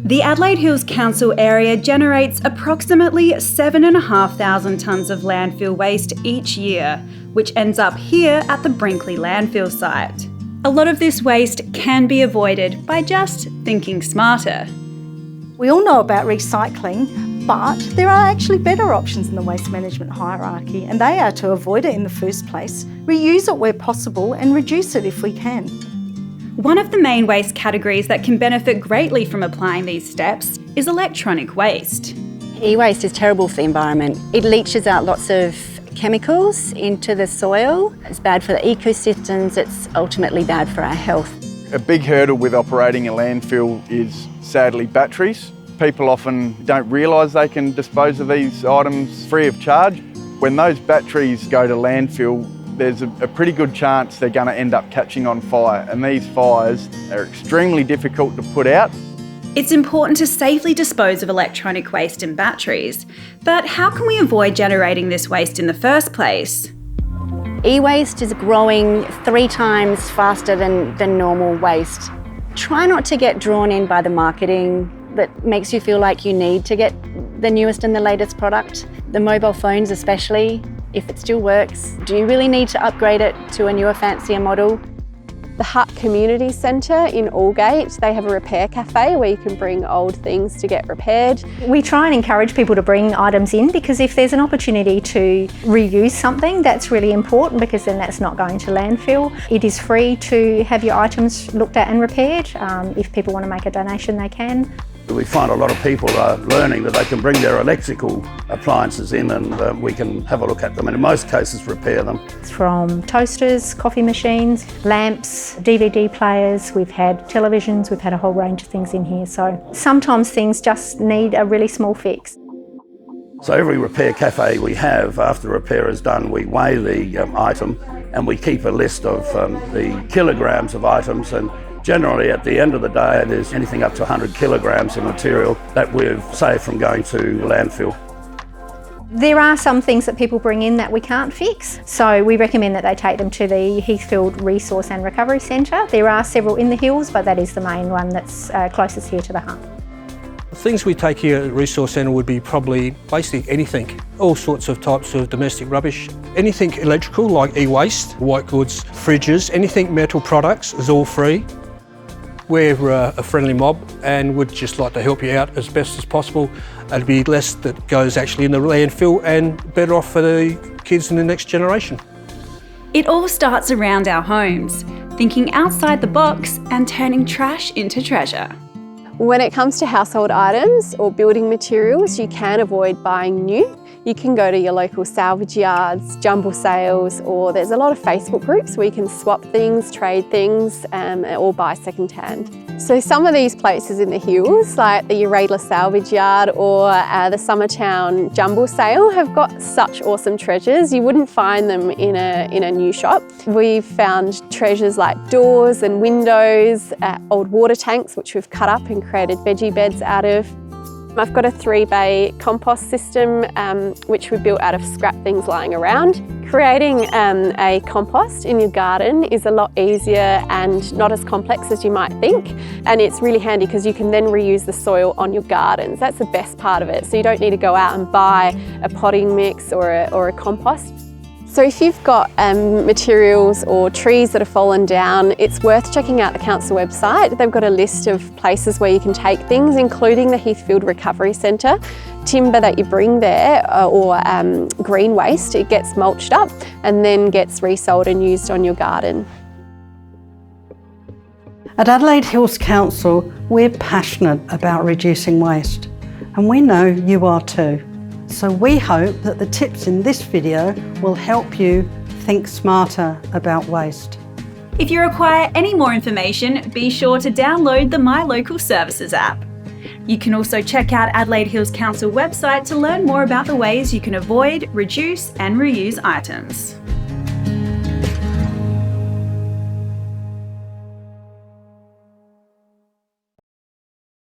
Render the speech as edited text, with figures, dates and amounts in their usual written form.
The Adelaide Hills Council area generates approximately 7,500 tonnes of landfill waste each year, which ends up here at the Brinkley landfill site. A lot of this waste can be avoided by just thinking smarter. We all know about recycling, but there are actually better options in the waste management hierarchy, and they are to avoid it in the first place, reuse it where possible, and reduce it if we can. One of the main waste categories that can benefit greatly from applying these steps is electronic waste. E-waste is terrible for the environment. It leaches out lots of chemicals into the soil. It's bad for the ecosystems, it's ultimately bad for our health. A big hurdle with operating a landfill is sadly batteries. People often don't realise they can dispose of these items free of charge. When those batteries go to landfill, there's a pretty good chance they're going to end up catching on fire, and these fires are extremely difficult to put out. It's important to safely dispose of electronic waste and batteries, but how can we avoid generating this waste in the first place? E-waste is growing 3 times faster than normal waste. Try not to get drawn in by the marketing that makes you feel like you need to get the newest and the latest product. The mobile phones especially, if it still works, do you really need to upgrade it to a newer, fancier model? The Hut Community Centre in Aldgate, they have a repair cafe where you can bring old things to get repaired. We try and encourage people to bring items in, because if there's an opportunity to reuse something, that's really important, because then that's not going to landfill. It is free to have your items looked at and repaired. If people want to make a donation, they can. We find a lot of people are learning that they can bring their electrical appliances in, and we can have a look at them, and in most cases repair them. From toasters, coffee machines, lamps, DVD players, we've had televisions, we've had a whole range of things in here. So sometimes things just need a really small fix. So every repair cafe we have, after the repair is done, we weigh the item, and we keep a list of the kilograms of items, and generally at the end of the day there's anything up to 100 kilograms of material that we've saved from going to landfill. There are some things that people bring in that we can't fix, so we recommend that they take them to the Heathfield Resource and Recovery Centre. There are several in the hills, but that is the main one that's closest here to the Hut. The things we take here at the Resource Centre would be probably basically anything, all sorts of types of domestic rubbish. Anything electrical like e-waste, white goods, fridges, anything metal products is all free. We're a friendly mob and would just like to help you out as best as possible. It'd be less that goes actually in the landfill and better off for the kids in the next generation. It all starts around our homes, thinking outside the box and turning trash into treasure. When it comes to household items or building materials, you can avoid buying new. You can go to your local salvage yards, jumble sales, or there's a lot of Facebook groups where you can swap things, trade things, or buy second-hand. So some of these places in the hills, like the Uradla Salvage Yard or the Summertown Jumble Sale, have got such awesome treasures. You wouldn't find them in a new shop. We've found treasures like doors and windows, old water tanks which we've cut up and created veggie beds out of. I've got a 3-bay compost system which we built out of scrap things lying around. Creating a compost in your garden is a lot easier and not as complex as you might think, and it's really handy because you can then reuse the soil on your gardens. That's the best part of it, so you don't need to go out and buy a potting mix or a compost. So if you've got materials or trees that have fallen down, it's worth checking out the council website. They've got a list of places where you can take things, including the Heathfield Recovery Centre. Timber that you bring there or green waste, it gets mulched up and then gets resold and used on your garden. At Adelaide Hills Council, we're passionate about reducing waste, and we know you are too. So we hope that the tips in this video will help you think smarter about waste. If you require any more information, be sure to download the My Local Services app. You can also check out Adelaide Hills Council website to learn more about the ways you can avoid, reduce and reuse items.